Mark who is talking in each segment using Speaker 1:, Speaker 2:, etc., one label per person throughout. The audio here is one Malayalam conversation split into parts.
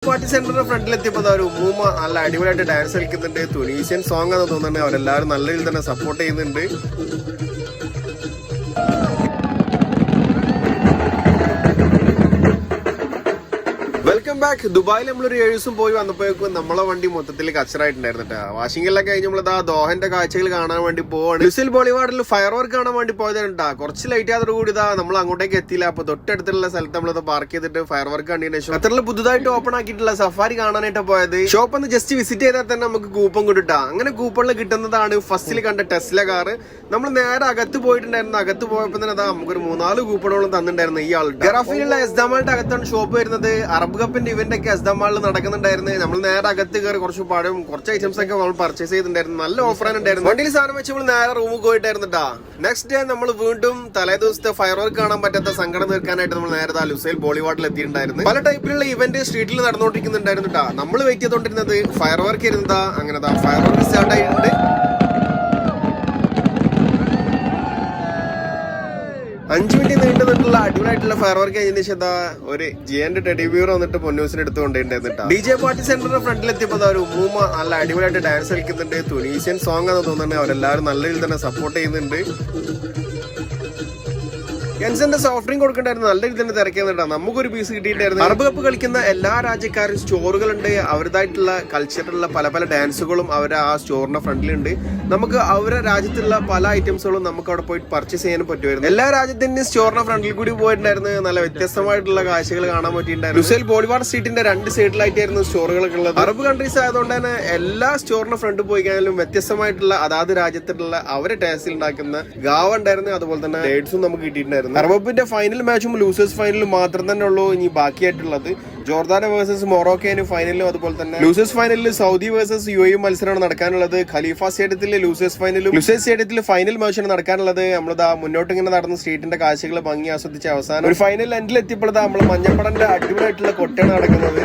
Speaker 1: പാർട്ടി സെന്ററിന്റെ ഫ്രണ്ടിലെത്തിയപ്പോൾ ഒരു ഉമ്മൂമ്മ നല്ല അടിപൊളിയായിട്ട് ഡാൻസ് കളിക്കുന്നുണ്ട്. തുനീഷ്യൻ സോങ് ആണെന്ന് തോന്നുന്നുണ്ട്. അവരെല്ലാവരും നല്ല രീതിയിൽ തന്നെ സപ്പോർട്ട് ചെയ്യുന്നുണ്ട്. Welcome back. ദുബായിൽ നമ്മളൊരു 7 ദിവസം പോയി വന്നപ്പോഴേക്കും നമ്മളെ വണ്ടി മൊത്തത്തിൽ കച്ചറായിട്ടുണ്ടായിരുന്നു. വാഷിംഗെല്ലാം കഴിഞ്ഞ് നമ്മളിതാ ദോഹന്റെ കാഴ്ചകൾ കാണാൻ വേണ്ടി പോവാണ്. ലുസൈൽ ബോളിവാർഡിൽ ഫയർ വർക്ക് കാണാൻ വേണ്ടി പോയതാ. കുറച്ച് ലൈറ്റ് ആയതോട് കൂടി നമ്മൾ അങ്ങോട്ടേക്ക് എത്തിയില്ല. അപ്പൊ തൊട്ടടുത്തുള്ള സ്ഥലത്ത് നമ്മളിത് പാർക്ക് ചെയ്തിട്ട് ഫയർ വർക്ക് കണ്ടതിന് ശേഷം ഖത്തറിൽ പുതുതായിട്ട് ഓപ്പൺ ആക്കിയിട്ടുള്ള സഫാരി കാണാനായിട്ട് പോയത്. ഷോപ്പ് ഒന്ന് ജസ്റ്റ് വിസിറ്റ് ചെയ്താൽ തന്നെ നമുക്ക് കൂപ്പൺ കിട്ടാ. അങ്ങനെ കൂപ്പണിൽ കിട്ടുന്നതാണ് ഫസ്റ്റിൽ കണ്ട ടെസ്ല കാറ്. നമ്മൾ നേരെ അകത്ത് പോയിട്ടുണ്ടായിരുന്നു. അകത്ത് പോയപ്പോൾ തന്നെ നമുക്കൊരു 3-4 കൂപ്പണോളം തന്നിട്ടുണ്ടായിരുന്നു ഈ ആൾ. ഗറാഫിലുള്ള എസ്ദാമാളുടെ അകത്താണ് ഷോപ്പ് വരുന്നത്. അറബ് കപ്പിന്റെ ഇവന്റ് ഒക്കെ എസ്ദാമാളിൽ നടക്കുന്നുണ്ടായിരുന്നു. നമ്മൾ നേരെ അകത്ത് കയറി കുറച്ച് പഴം കുറച്ച് ഐറ്റംസ് ഒക്കെ നമ്മൾ പർച്ചേസ് ചെയ്തിട്ടുണ്ടായിരുന്നു. നല്ല ഓഫർ ഉണ്ടായിരുന്നു. വണ്ടിയിൽ സാധനം വെച്ച് നമ്മൾ നേരെ റൂമിൽ പോയിട്ടായിരുന്നുട്ടാ. നെക്സ്റ്റ് ഡേ നമ്മൾ വീണ്ടും തലേ ദിവസത്തെ ഫയർ വർക്ക് കാണാൻ പറ്റാത്ത സങ്കടം തീർക്കാനായിട്ട് നമ്മൾ നേരെ ലുസൈൽ ബോളിവാർഡിൽ എത്തിയിട്ടുണ്ടായിരുന്നു. പല ടൈപ്പിലുള്ള ഇവന്റ് സ്ട്രീറ്റിൽ നടന്നുകൊണ്ടിരിക്കുന്നുണ്ടായിരുന്നു. നമ്മൾ വെയിറ്റ് ചെയ്തോണ്ടിരുന്നത് ഫയർ വർക്ക് ഇരുന്നതാ. അങ്ങനെ ഫയർ വർക്ക് സ്റ്റാർട്ട് ആയിട്ടുണ്ട്. 5 മിനിറ്റ് നീണ്ടു നിന്നിട്ടുള്ള അടിപൊളിയായിട്ടുള്ള ഫയർ വർക്ക് കഴിഞ്ഞതിന് ശേഷം ഒരു ജിയന്റെ ടെഡി ബിയർ വന്നിട്ട് പൊന്നൂസിന് എടുത്ത് കൊണ്ടുണ്ടായിരുന്നിട്ടാ. DJ പാർട്ടി സെന്ററിന്റെ ഫ്രണ്ടിലെത്തിയപ്പോൾ ഒരു ഉമ്മൂമ്മ നല്ല അടിപൊളിയായിട്ട് ഡാൻസ് കളിക്കുന്നുണ്ട്. തുനീഷ്യൻ സോങ് ആണെന്ന് തോന്നുന്നുണ്ട്. അവരെല്ലാവരും നല്ല രീതിയിൽ തന്നെ സപ്പോർട്ട് ചെയ്യുന്നുണ്ട്. എൻസന്റെ സോഫ്റ്റ് ഡ്രിങ്ക് കൊടുക്കണ്ടായിരുന്നു. നല്ല രീതിയിൽ തന്നെ തിരക്കുന്നുണ്ടാ. നമുക്കൊരു പീസ് കിട്ടിയിട്ടായിരുന്നു. അറബ് കപ്പ് കളിക്കുന്ന എല്ലാ രാജ്യക്കാരും സ്റ്റോറുകളുണ്ട്. അവരുടേതായിട്ടുള്ള കൾച്ചറിലുള്ള പല പല ഡാൻസുകളും അവരെ ആ സ്റ്റോറിന്റെ ഫ്രണ്ടിലുണ്ട്. നമുക്ക് അവരുടെ രാജ്യത്തുള്ള പല ഐറ്റംസുകളും നമുക്ക് അവിടെ പോയിട്ട് പർച്ചേസ് ചെയ്യാനും പറ്റുമായിരുന്നു. എല്ലാ രാജ്യത്തിന്റെയും സ്റ്റോറിന്റെ ഫ്രണ്ടിൽ കൂടി പോയിട്ടുണ്ടായിരുന്നു. നല്ല വ്യത്യസ്തമായിട്ടുള്ള കാഴ്ചകൾ കാണാൻ പറ്റിയിട്ടുണ്ടായിരുന്നു. ലുസൈൽ ബോളിവാർഡ് സ്ട്രീറ്റിന്റെ 2 സൈഡിലായിട്ടായിരുന്നു സ്റ്റോറുകളൊക്കെ ഉള്ളത്. അറബ് കൺട്രീസ് ആയതുകൊണ്ട് തന്നെ എല്ലാ സ്റ്റോറിന്റെ ഫ്രണ്ട് പോയി കഴിഞ്ഞാലും വ്യത്യസ്തമായിട്ടുള്ള അതാത് രാജ്യത്തിലുള്ള അവരെ ടേസ്റ്റിൽ ഉണ്ടാക്കുന്ന ഗാവ ഉണ്ടായിരുന്നു. അതുപോലെ തന്നെ ഡേറ്റ്സും നമുക്ക് കിട്ടിയിട്ടുണ്ടായിരുന്നു. അറബിന്റെ ഫൈനൽ മാച്ചും ലൂസേഴ്സ് ഫൈനലും മാത്രം തന്നെ ഉള്ളൂ ഇനി ബാക്കിയായിട്ടുള്ളത്. ജോർദാന വേഴ്സസ് മൊറോക്കോന് ഫൈനലും അതുപോലെ തന്നെ ലൂസേഴ്സ് ഫൈനലിൽ സൗദി വേഴ്സസ് UAE മത്സരമാണ് നടക്കാനുള്ളത്. ഖലീഫ സ്റ്റേഡിയത്തിൽ ലൂസേഴ്സ് ഫൈനലും ലുസൈൽ സ്റ്റേഡിയത്തിൽ ഫൈനൽ മാച്ചാണ് നടക്കാനുള്ളത്. നമ്മളിതാ മുന്നോട്ട് ഇങ്ങനെ നടന്ന സ്ട്രീറ്റിന്റെ കാഴ്ചകൾ ഭംഗി ആസ്വദിച്ച അവസാനം ഒരു ഫൈനൽ എൻഡിൽ എത്തിയപ്പോൾ നമ്മൾ മഞ്ഞപ്പടന്റെ അടിപൊളിയായിട്ടുള്ള കൊട്ടയാണ് നടക്കുന്നത്.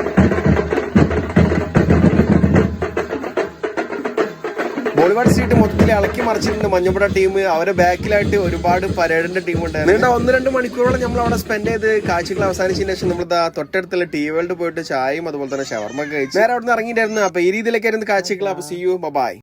Speaker 1: ബോളിവാർഡ് സ്ട്രീറ്റ് മൊത്തത്തിൽ ഇളക്കി മറിച്ചിട്ടുണ്ട്. മഞ്ഞപ്പട ടീം അവരെ ബാക്കിലായിട്ട് ഒരുപാട് പരേഡിന്റെ ടീം ഉണ്ടായിരുന്നു. നീണ്ട 1-2 മണിക്കൂറോളം നമ്മൾ അവിടെ സ്പെൻഡ് ചെയ്ത് കാഴ്ചകൾ അവസാനിച്ചതിന് ശേഷം നമ്മൾ തൊട്ടടുത്തുള്ള ടീ വേൾഡ് പോയിട്ട് ചായയും അതുപോലെ തന്നെ ഷവർമ കഴിച്ചു നേരെ അവിടെ നിന്ന് ഇറങ്ങിയിട്ടായിരുന്നു. അപ്പൊ ഈ രീതിയിലൊക്കെ ആയിരുന്നു കാഴ്ചകൾ. അപ്പൊ സീ യു, ബൈ.